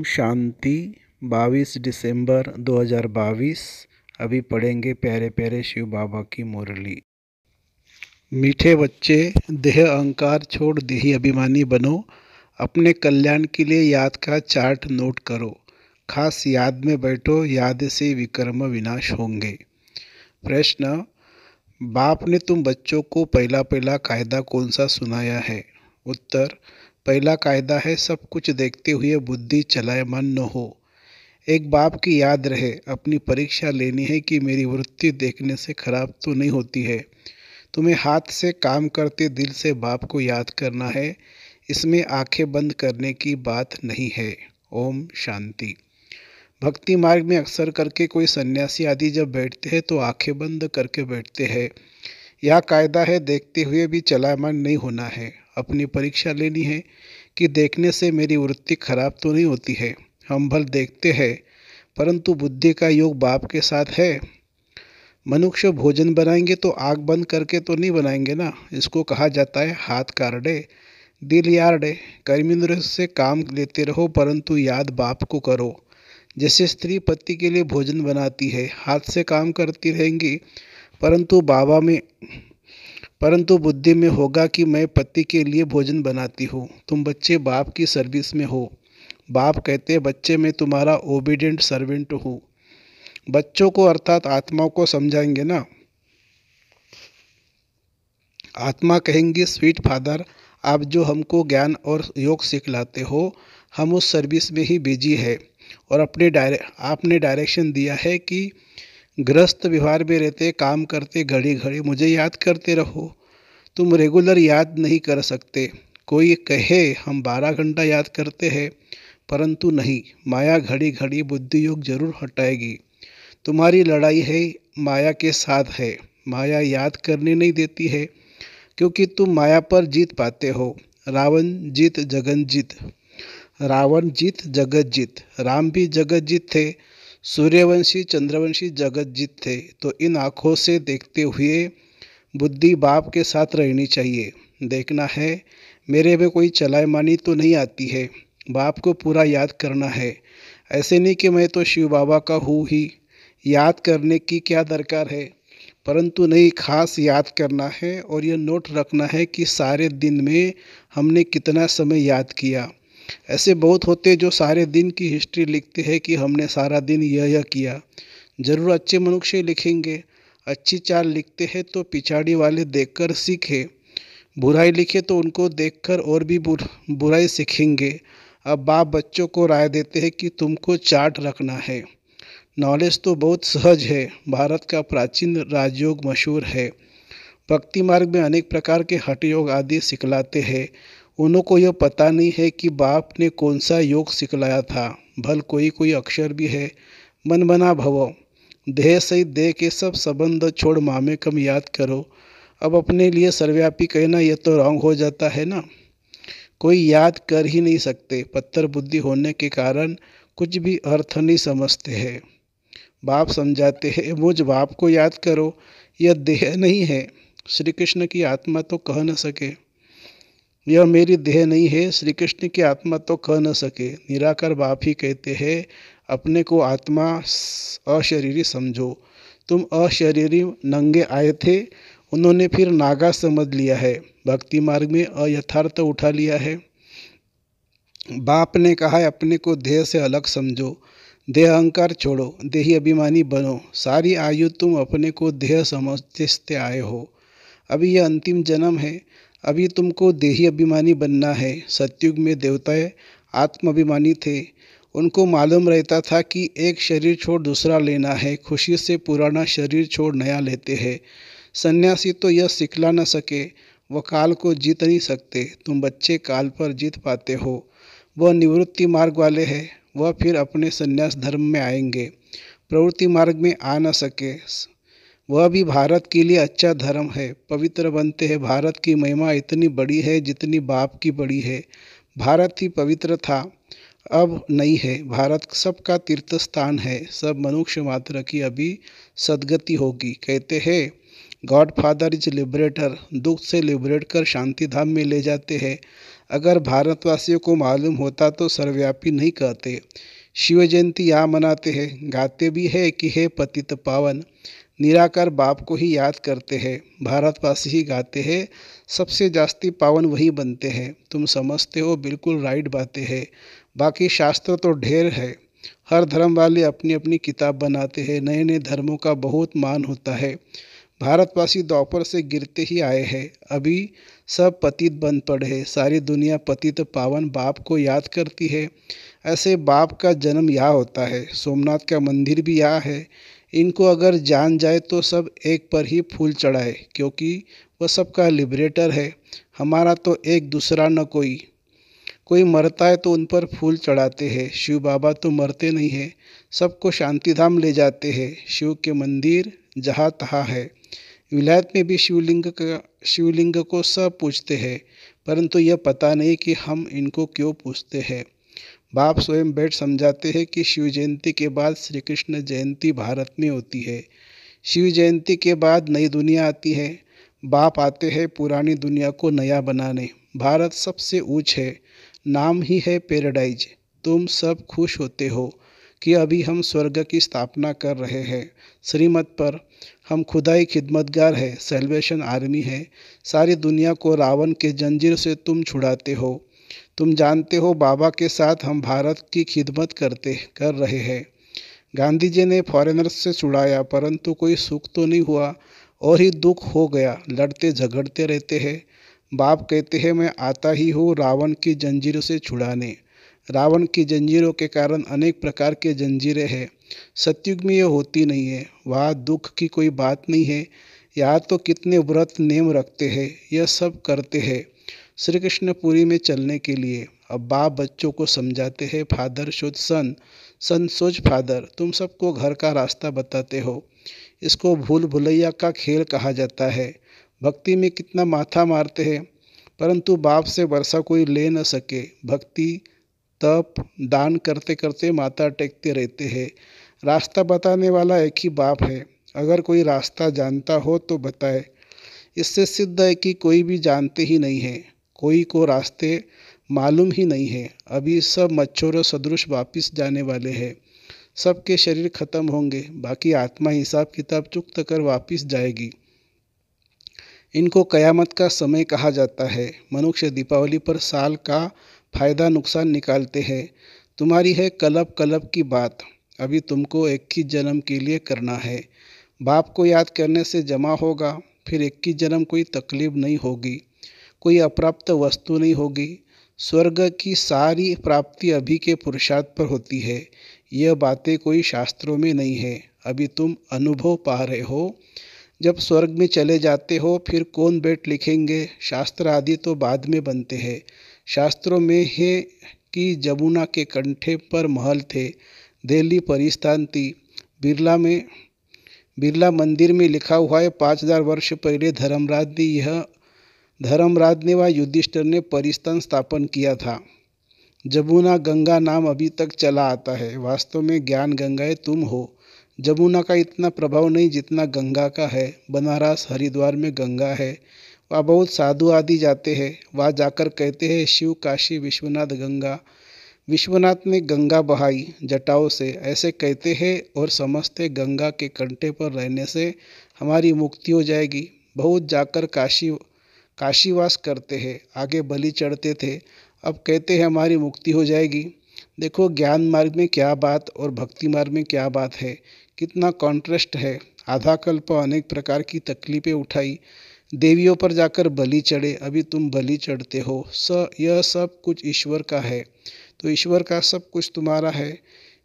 शांति। 22 दिसंबर 2022। अभी पढ़ेंगे प्यारे प्यारे शिव बाबा की मुरली। मीठे बच्चे, देह अहंकार छोड़ देही अभिमानी बनो। अपने कल्याण के लिए याद का चार्ट नोट करो। खास याद में बैठो, याद से विकर्म विनाश होंगे। प्रश्न: बाप ने तुम बच्चों को पहला पहला कायदा कौन सा सुनाया है? उत्तर: पहला कायदा है, सब कुछ देखते हुए बुद्धि चलायमान न हो। एक बाप की याद रहे, अपनी परीक्षा लेनी है कि मेरी वृत्ति देखने से खराब तो नहीं होती है। तुम्हें हाथ से काम करते दिल से बाप को याद करना है। इसमें आंखें बंद करने की बात नहीं है। ओम शांति। भक्ति मार्ग में अक्सर करके कोई सन्यासी आदि जब बैठते हैं तो आंखें बंद करके बैठते हैं। यह कायदा है, देखते हुए भी चलायमान नहीं होना है। अपनी परीक्षा लेनी है कि देखने से मेरी वृत्ति खराब तो नहीं होती है। हम भल देखते हैं, परंतु बुद्धि का योग बाप के साथ है। मनुष्य भोजन बनाएंगे तो आग बंद करके तो नहीं बनाएंगे ना। इसको कहा जाता है हाथ कारडे दिल यारडे। कर्मेंद्र से काम लेते रहो, परंतु याद बाप को करो। जैसे स्त्री पति के लिए भोजन बनाती है, हाथ से काम करती रहेंगी, परंतु बुद्धि में होगा कि मैं पति के लिए भोजन बनाती हूँ। तुम बच्चे बाप की सर्विस में हो। बाप कहते हैं, बच्चे मैं तुम्हारा ओबीडिएंट सर्वेंट हूँ। बच्चों को अर्थात आत्माओं को समझाएंगे ना। आत्मा कहेंगी, स्वीट फादर, आप जो हमको ज्ञान और योग सिखलाते हो, हम उस सर्विस में ही बिजी है और आपने डायरेक्शन दिया है कि गृहस्थ व्यवहार में रहते काम करते घड़ी घड़ी मुझे याद करते रहो। तुम रेगुलर याद नहीं कर सकते। कोई कहे हम 12 घंटा याद करते हैं, परंतु नहीं, माया घड़ी घड़ी बुद्धि योग जरूर हटाएगी। तुम्हारी लड़ाई है माया के साथ है। माया याद करने नहीं देती है, क्योंकि तुम माया पर जीत पाते हो। रावण जीत जगत जीत। राम भी जगत जीत थे, सूर्यवंशी चंद्रवंशी जगत जीत थे। तो इन आँखों से देखते हुए बुद्धि बाप के साथ रहनी चाहिए। देखना है मेरे में कोई चलायमानी तो नहीं आती है। बाप को पूरा याद करना है। ऐसे नहीं कि मैं तो शिव बाबा का हूँ ही, याद करने की क्या दरकार है। परंतु नहीं, खास याद करना है और यह नोट रखना है कि सारे दिन में हमने कितना समय याद किया। ऐसे बहुत होते जो सारे दिन की हिस्ट्री लिखते हैं कि हमने सारा दिन यह किया। जरूर अच्छे मनुष्य लिखेंगे। अच्छी चाल लिखते हैं तो पिछाड़ी वाले देखकर सीखे। बुराई लिखे तो उनको देखकर और भी बुराई सीखेंगे। अब बाप बच्चों को राय देते हैं कि तुमको चार्ट रखना है। नॉलेज तो बहुत सहज है। भारत का प्राचीन राजयोग मशहूर है। भक्ति मार्ग में अनेक प्रकार के हठ योग आदि सिखलाते हैं। उनको यह पता नहीं है कि बाप ने कौन सा योग सिखलाया था। भल कोई अक्षर भी है। मन बना भवो, देह सहित देह के सब संबंध छोड़ मामे कम याद करो। अब अपने लिए सर्वव्यापी कहना यह तो रॉन्ग हो जाता है ना। कोई याद कर ही नहीं सकते। पत्थर बुद्धि होने के कारण कुछ भी अर्थ नहीं समझते हैं। बाप समझाते हैं, मुझ बाप को याद करो। यह देह नहीं है। श्री कृष्ण की आत्मा तो कह न सके। यह मेरी देह नहीं है। श्री कृष्ण की आत्मा तो कह न सके। निराकार बाप ही कहते हैं, अपने को आत्मा अशरीरी समझो। तुम अशरीरी नंगे आए थे, उन्होंने फिर नागा समझ लिया है। भक्ति मार्ग में अयथार्थ उठा लिया है। बाप ने कहा है, अपने को देह से अलग समझो, देह अहंकार छोड़ो, देही अभिमानी बनो। सारी आयु तुम अपने को देह समझते आए हो। अभी यह अंतिम जन्म है। अभी तुमको देही अभिमानी बनना है। सतयुग में देवताएं आत्माभिमानी थे। उनको मालूम रहता था कि एक शरीर छोड़ दूसरा लेना है। खुशी से पुराना शरीर छोड़ नया लेते हैं। सन्यासी तो यह सिखला न सके। वह काल को जीत नहीं सकते। तुम बच्चे काल पर जीत पाते हो। वह निवृत्ति मार्ग वाले हैं। वह फिर अपने संन्यास धर्म में आएंगे। प्रवृत्ति मार्ग में आ न सके। वह भी भारत के लिए अच्छा धर्म है। पवित्र बनते हैं। भारत की महिमा इतनी बड़ी है जितनी बाप की बड़ी है। भारत ही पवित्र था, अब नहीं है। भारत सबका तीर्थ स्थान है। सब मनुष्य मात्र की अभी सदगति होगी। कहते हैं, गॉड फादर इज लिबरेटर। दुख से लिबरेट कर शांति धाम में ले जाते हैं। अगर भारतवासियों को मालूम होता तो सर्वव्यापी नहीं कहते। शिव जयंती यहाँ मनाते हैं, गाते भी है कि हे पतित पावन। निराकार बाप को ही याद करते हैं, भारतवासी ही गाते हैं, सबसे जास्ती पावन वही बनते हैं। तुम समझते हो, बिल्कुल राइट बातें हैं। बाकी शास्त्र तो ढेर है, हर धर्म वाले अपनी अपनी किताब बनाते हैं, नए नए धर्मों का बहुत मान होता है। भारतवासी द्वापर से गिरते ही आए हैं, अभी सब पतित बन पड़े हैं। सारी दुनिया पतित पावन बाप को याद करती है। ऐसे बाप का जन्म यहाँ होता है, सोमनाथ का मंदिर भी यहाँ है। इनको अगर जान जाए तो सब एक पर ही फूल चढ़ाए, क्योंकि वह सबका लिबरेटर है। हमारा तो एक दूसरा न कोई। कोई मरता है तो उन पर फूल चढ़ाते हैं। शिव बाबा तो मरते नहीं हैं, सबको शांतिधाम ले जाते हैं। शिव के मंदिर जहाँ तहाँ है। विलायत में भी शिवलिंग को सब पूजते हैं, परंतु यह पता नहीं कि हम इनको क्यों पूजते हैं। बाप स्वयं बैठ समझाते हैं कि शिव जयंती के बाद श्री कृष्ण जयंती भारत में होती है। शिव जयंती के बाद नई दुनिया आती है। बाप आते हैं पुरानी दुनिया को नया बनाने। भारत सबसे ऊंच है, नाम ही है पैराडाइज। तुम सब खुश होते हो कि अभी हम स्वर्ग की स्थापना कर रहे हैं। श्रीमत पर हम खुदाई खिदमतगार है, सेल्वेशन आर्मी है। सारी दुनिया को रावण के जंजीर से तुम छुड़ाते हो। तुम जानते हो बाबा के साथ हम भारत की खिदमत कर रहे हैं। गांधी जी ने फॉरेनर्स से छुड़ाया, परंतु कोई सुख तो नहीं हुआ, और ही दुख हो गया। लड़ते झगड़ते रहते हैं। बाप कहते हैं मैं आता ही हूँ रावण की जंजीरों से छुड़ाने। रावण की जंजीरों के कारण अनेक प्रकार के जंजीरें हैं। सतयुग में ये होती नहीं है, वहाँ दुख की कोई बात नहीं है। यहाँ तो कितने व्रत नेम रखते हैं, यह सब करते हैं श्री कृष्णपुरी में चलने के लिए। अब बाप बच्चों को समझाते हैं, फादर शोध सन, सन सोच फादर। तुम सबको घर का रास्ता बताते हो। इसको भूल भुलैया का खेल कहा जाता है। भक्ति में कितना माथा मारते हैं, परंतु बाप से वर्षा कोई ले न सके। भक्ति तप दान करते करते माथा टेकते रहते हैं। रास्ता बताने वाला एक ही बाप है। अगर कोई रास्ता जानता हो तो बताए। इससे सिद्ध है कि कोई भी जानते ही नहीं है, कोई को रास्ते मालूम ही नहीं है। अभी सब मच्छरों सदृश वापिस जाने वाले हैं। सबके शरीर खत्म होंगे, बाकी आत्मा हिसाब किताब चुकता कर वापिस जाएगी। इनको कयामत का समय कहा जाता है। मनुष्य दीपावली पर साल का फायदा नुकसान निकालते हैं। तुम्हारी है कलब कलब की बात, अभी तुमको 21 जन्म के लिए करना है। बाप को याद करने से जमा होगा, फिर 21 जन्म कोई तकलीफ नहीं होगी, कोई अप्राप्त वस्तु नहीं होगी। स्वर्ग की सारी प्राप्ति अभी के पुरुषार्थ पर होती है। यह बातें कोई शास्त्रों में नहीं है, अभी तुम अनुभव पा रहे हो। जब स्वर्ग में चले जाते हो फिर कौन बैठ लिखेंगे। शास्त्र आदि तो बाद में बनते हैं। शास्त्रों में है कि जमुना के कंठे पर महल थे, दिल्ली परिस्थान थी। बिरला मंदिर में लिखा हुआ है 5000 वर्ष पहले धर्मराज ने व युधिष्ठिर ने परिस्थान स्थापन किया था। जमुना गंगा नाम अभी तक चला आता है। वास्तव में ज्ञान गंगाएं तुम हो। जमुना का इतना प्रभाव नहीं जितना गंगा का है। बनारस हरिद्वार में गंगा है, वहाँ बहुत साधु आदि जाते हैं। वहाँ जाकर कहते हैं शिव काशी विश्वनाथ गंगा। विश्वनाथ ने गंगा बहाई जटाओं से, ऐसे कहते हैं और समझते गंगा के कंठे पर रहने से हमारी मुक्ति हो जाएगी। बहुत जाकर काशीवास करते हैं, आगे बलि चढ़ते थे, अब कहते हैं हमारी मुक्ति हो जाएगी। देखो ज्ञान मार्ग में क्या बात और भक्ति मार्ग में क्या बात है, कितना कॉन्ट्रास्ट है। आधा कल्प अनेक प्रकार की तकलीफें उठाई, देवियों पर जाकर बलि चढ़े, अभी तुम बलि चढ़ते हो। यह सब कुछ ईश्वर का है, तो ईश्वर का सब कुछ तुम्हारा है।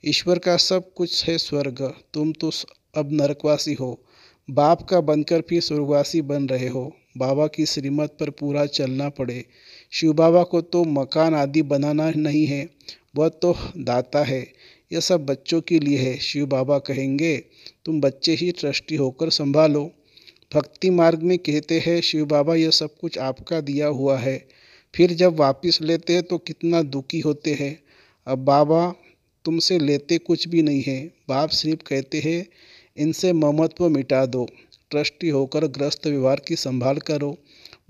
ईश्वर का सब कुछ है स्वर्ग, तुम तो अब नरकवासी हो। बाप का बनकर फिर स्वर्गवासी बन रहे हो। बाबा की श्रीमत पर पूरा चलना पड़े। शिव बाबा को तो मकान आदि बनाना नहीं है, वह तो दाता है। यह सब बच्चों के लिए है। शिव बाबा कहेंगे तुम बच्चे ही ट्रस्टी होकर संभालो। भक्ति मार्ग में कहते हैं शिव बाबा यह सब कुछ आपका दिया हुआ है, फिर जब वापस लेते हैं तो कितना दुखी होते हैं। अब बाबा तुमसे लेते कुछ भी नहीं है। बाप सिर्फ कहते हैं इनसे ममत्व मिटा दो, ट्रस्टी होकर ग्रस्त व्यवहार की संभाल करो,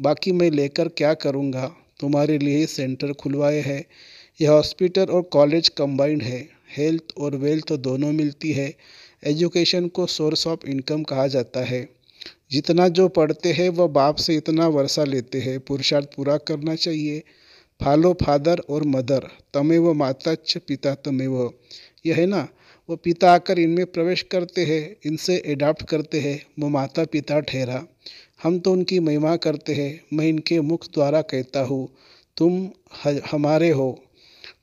बाकी मैं लेकर क्या करूँगा। तुम्हारे लिए ही सेंटर खुलवाए हैं। यह हॉस्पिटल और कॉलेज कंबाइंड है। हेल्थ और वेल्थ दोनों मिलती है। एजुकेशन को सोर्स ऑफ इनकम कहा जाता है। जितना जो पढ़ते हैं वह बाप से इतना वर्षा लेते हैं। पुरुषार्थ पूरा करना चाहिए। फॉलो फादर और मदर, तमेव माता च पिता तमेव। यह है ना, वो पिता आकर इनमें प्रवेश करते हैं, इनसे एडाप्ट करते हैं, वो माता पिता ठहरा। हम तो उनकी महिमा करते हैं। मैं इनके मुख द्वारा कहता हूँ, तुम हमारे हो।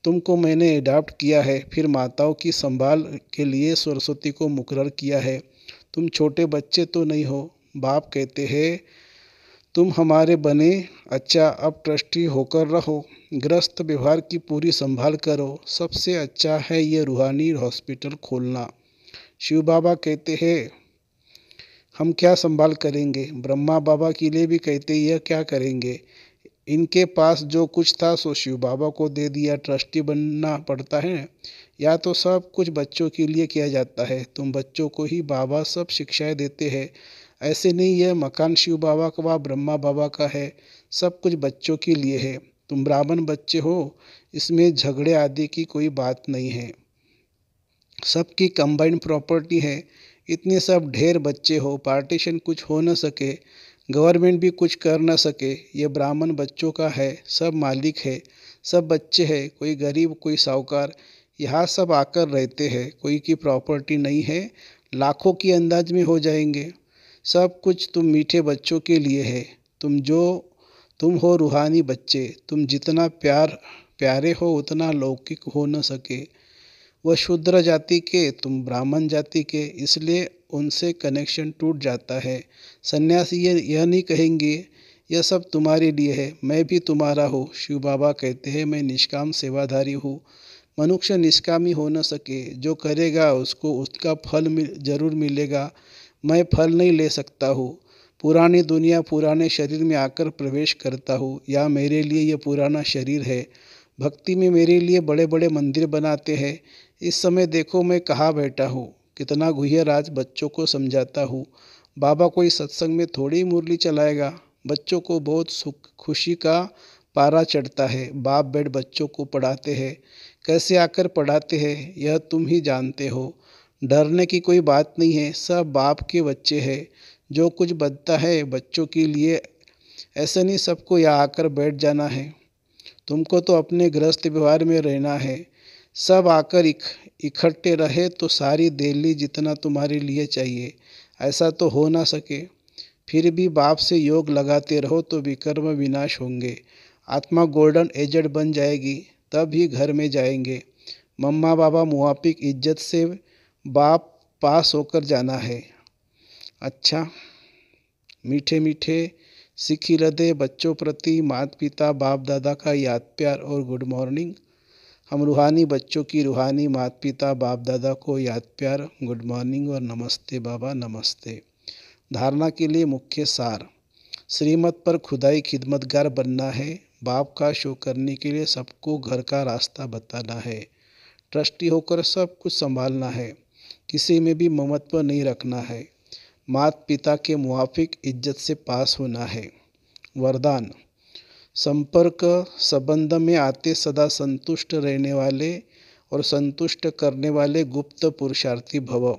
तुमको मैंने एडाप्ट किया है, फिर माताओं की संभाल के लिए सरस्वती को मुकर्रर किया है। तुम छोटे बच्चे तो नहीं हो। बाप कहते हैं, तुम हमारे बने, अच्छा अब ट्रस्टी होकर रहो। ग्रस्त व्यवहार की पूरी संभाल करो। सबसे अच्छा है ये रूहानी हॉस्पिटल खोलना। शिव बाबा कहते हैं, हम क्या संभाल करेंगे। ब्रह्मा बाबा के लिए भी कहते यह क्या करेंगे। इनके पास जो कुछ था सो शिव बाबा को दे दिया। ट्रस्टी बनना पड़ता है, या तो सब कुछ बच्चों के लिए किया जाता है। तुम बच्चों को ही बाबा सब शिक्षाएं देते हैं। ऐसे नहीं, यह मकान शिव बाबा का व ब्रह्मा बाबा का है। सब कुछ बच्चों के लिए है। तुम ब्राह्मण बच्चे हो, इसमें झगड़े आदि की कोई बात नहीं है। सबकी कंबाइंड प्रॉपर्टी है। इतने सब ढेर बच्चे हो, पार्टीशन कुछ हो न सके, गवर्नमेंट भी कुछ कर न सके। ये ब्राह्मण बच्चों का है, सब मालिक है, सब बच्चे हैं। कोई गरीब कोई साहूकार, यहाँ सब आकर रहते हैं। कोई की प्रॉपर्टी नहीं है। लाखों की अंदाज में हो जाएंगे। सब कुछ तुम मीठे बच्चों के लिए है। तुम हो रूहानी बच्चे। तुम जितना प्यारे हो उतना लौकिक हो न सके। वह शूद्र जाति के, तुम ब्राह्मण जाति के, इसलिए उनसे कनेक्शन टूट जाता है। सन्यासी यह नहीं कहेंगे यह सब तुम्हारे लिए है, मैं भी तुम्हारा हूँ। शिव बाबा कहते हैं, मैं निष्काम सेवाधारी हूँ। मनुष्य निष्कामी हो न सके। जो करेगा उसको उसका फल जरूर मिलेगा। मैं फल नहीं ले सकता हूँ। पुरानी दुनिया पुराने शरीर में आकर प्रवेश करता हूँ, या मेरे लिए यह पुराना शरीर है। भक्ति में मेरे लिए बड़े बड़े मंदिर बनाते हैं। इस समय देखो मैं कहाँ बैठा हूँ, कितना गुह्य राज बच्चों को समझाता हूँ। बाबा कोई सत्संग में थोड़ी मुरली चलाएगा। बच्चों को बहुत सुख खुशी का पारा चढ़ता है। बाप बैठ बच्चों को पढ़ाते हैं। कैसे आकर पढ़ाते हैं यह तुम ही जानते हो। डरने की कोई बात नहीं है। सब बाप के बच्चे हैं। जो कुछ बनता है बच्चों के लिए। ऐसे नहीं सबको यहाँ आकर बैठ जाना है। तुमको तो अपने गृहस्थ व्यवहार में रहना है। सब आकर इकट्ठे रहे तो सारी दिल्ली जितना तुम्हारे लिए चाहिए। ऐसा तो हो ना सके। फिर भी बाप से योग लगाते रहो तो विकर्म विनाश होंगे। आत्मा गोल्डन एजेड बन जाएगी, तब ही घर में जाएंगे। मम्मा बाबा मुआफिक इज्जत से बाप पास होकर जाना है। अच्छा, मीठे मीठे सिख हृदय बच्चों प्रति माता पिता बाप दादा का याद प्यार और गुड मॉर्निंग। हम रूहानी बच्चों की रूहानी माता पिता बाप दादा को याद प्यार, गुड मॉर्निंग और नमस्ते बाबा नमस्ते। धारणा के लिए मुख्य सार। श्रीमत पर खुदाई खिदमतगार बनना है। बाप का शो करने के लिए सबको घर का रास्ता बताना है। ट्रस्टी होकर सब कुछ संभालना है। किसी में भी ममत्व नहीं रखना है। माता पिता के मुआफिक इज्जत से पास होना है। वरदान। संपर्क संबंध में आते सदा संतुष्ट रहने वाले और संतुष्ट करने वाले गुप्त पुरुषार्थी भव।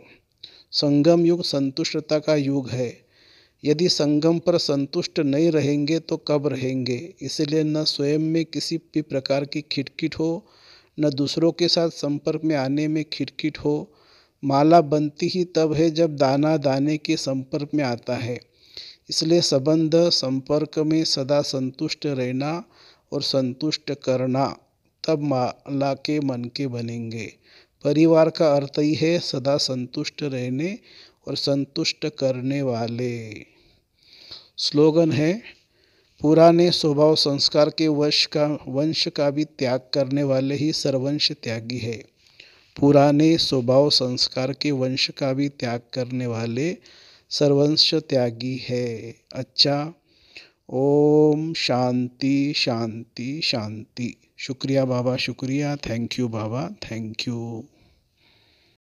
संगम युग संतुष्टता का युग है। यदि संगम पर संतुष्ट नहीं रहेंगे तो कब रहेंगे। इसलिए न स्वयं में किसी भी प्रकार की खिटखिट हो, न दूसरों के साथ संपर्क में आने में खिटखिट हो। माला बनती ही तब है जब दाना दाने के संपर्क में आता है। इसलिए संबंध संपर्क में सदा संतुष्ट रहना और संतुष्ट करना, तब माला के मन के बनेंगे। परिवार का अर्थ ही है सदा संतुष्ट रहने और संतुष्ट करने वाले। स्लोगन है, पुराने स्वभाव संस्कार के वंश का भी त्याग करने वाले ही सर्वंश त्यागी है। पुराने स्वभाव संस्कार के वंश का भी त्याग करने वाले सर्वंश त्यागी है। अच्छा, ओम शांति शांति शांति। शुक्रिया बाबा, शुक्रिया। Thank you Baba, thank you.